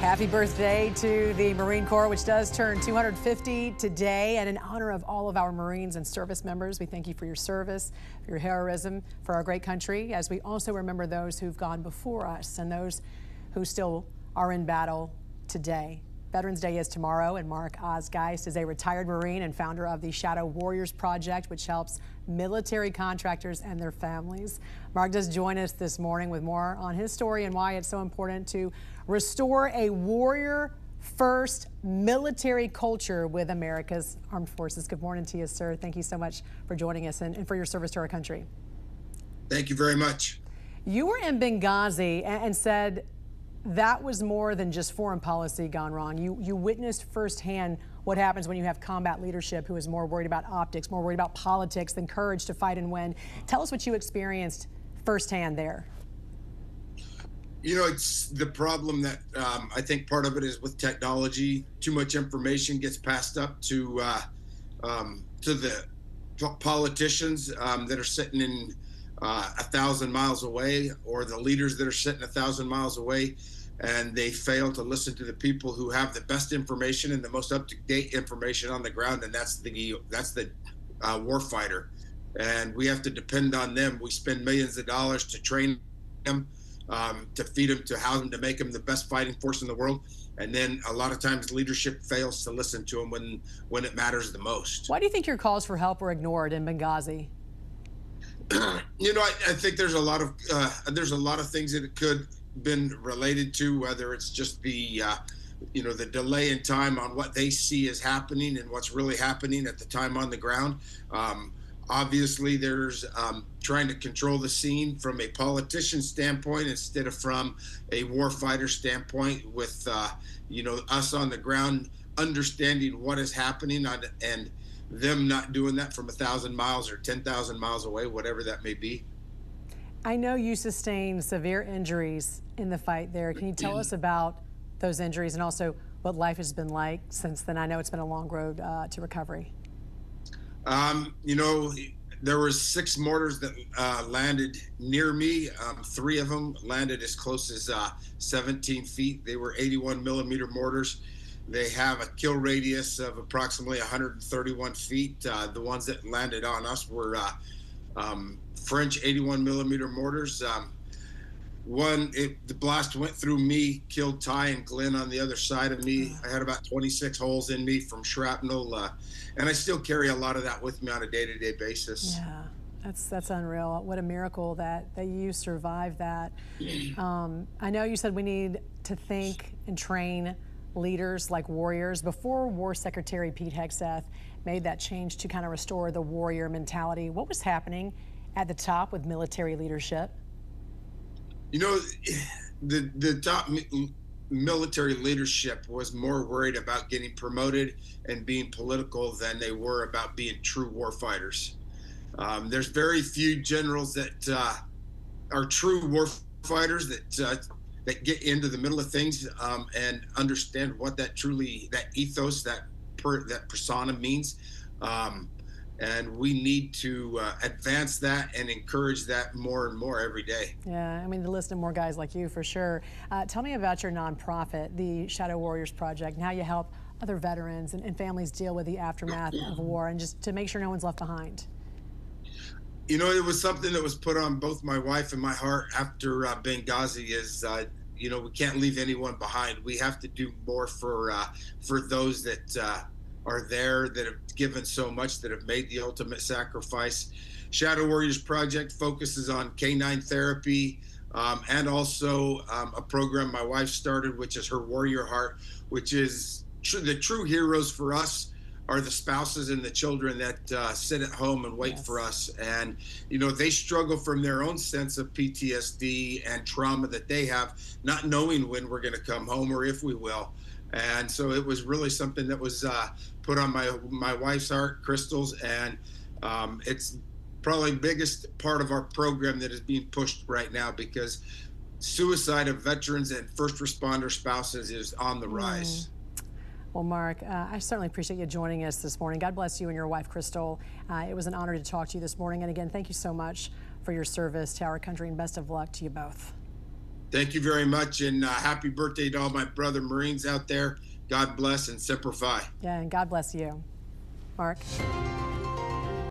Happy birthday to the Marine Corps, which does turn 250 today. And in honor of all of our Marines and service members, we thank you for your service, for your heroism, for our great country, as we also remember those who've gone before us and those who still are in battle today. Veterans Day is tomorrow, and Mark Geist is a retired Marine and founder of the Shadow Warriors Project, which helps military contractors and their families. Mark does join us this morning with more on his story and why it's so important to restore a warrior-first military culture with America's armed forces. Good morning to you, sir. Thank you so much for joining us and for your service to our country. Thank you very much. You were in Benghazi and said that was more than just foreign policy gone wrong. You witnessed firsthand what happens when you have combat leadership who is more worried about optics, more worried about politics than courage to fight and win. Tell us what you experienced firsthand there. You know, it's the problem that I think part of it is with technology. Too much information gets passed up to the politicians that are sitting in 1,000 miles away, or the leaders that are sitting 1,000 miles away, and they fail to listen to the people who have the best information and the most up-to-date information on the ground, and that's the warfighter. And we have to depend on them. We spend millions of dollars to train them, to feed them, to house them, to make them the best fighting force in the world. And then a lot of times leadership fails to listen to them when it matters the most. Why do you think your calls for help were ignored in Benghazi? You know, I think there's a lot of things that it could been related to, whether it's just the the delay in time on what they see as happening and what's really happening at the time on the ground. Obviously, there's trying to control the scene from a politician standpoint instead of from a warfighter standpoint, with us on the ground understanding what is happening and them not doing that from 1,000 miles or 10,000 miles away, whatever that may be. I know you sustained severe injuries in the fight there. Can you tell us about those injuries and also what life has been like since then? I know it's been a long road to recovery. There was 6 mortars that landed near me. 3 of them landed as close as 17 feet. They were 81 millimeter mortars. They have a kill radius of approximately 131 feet. The ones that landed on us were French 81 millimeter mortars. The blast went through me, killed Ty and Glenn on the other side of me. I had about 26 holes in me from shrapnel, and I still carry a lot of that with me on a day-to-day basis. Yeah, that's unreal. What a miracle that you survived that. I know you said we need to think and train leaders like warriors. Before War Secretary Pete Hegseth made that change to kind of restore the warrior mentality, what was happening at the top with military leadership? You know, the top military leadership was more worried about getting promoted and being political than they were about being true warfighters. There's very few generals that are true warfighters that get into the middle of things and understand what that ethos, that persona means. And we need to advance that and encourage that more and more every day. Yeah, I mean, to listen to more guys like you for sure. Tell me about your nonprofit, the Shadow Warriors Project, and how you help other veterans and families deal with the aftermath of war and just to make sure no one's left behind. You know, it was something that was put on both my wife and my heart after Benghazi is, we can't leave anyone behind. We have to do more for those that are there, that have given so much, that have made the ultimate sacrifice. Shadow Warriors Project focuses on canine therapy and also a program my wife started, which is her Warrior Heart, which is the true heroes for us are the spouses and the children that sit at home and wait for us. And, they struggle from their own sense of PTSD and trauma that they have, not knowing when we're going to come home or if we will. And so it was really something that was put on my wife's heart, Crystal's, and it's probably the biggest part of our program that is being pushed right now, because suicide of veterans and first responder spouses is on the rise. Well, Mark, I certainly appreciate you joining us this morning. God bless you and your wife, Crystal. It was an honor to talk to you this morning. And again, thank you so much for your service to our country, and best of luck to you both. Thank you very much, and happy birthday to all my brother Marines out there. God bless and Semper Fi. Yeah, and God bless you. Mark?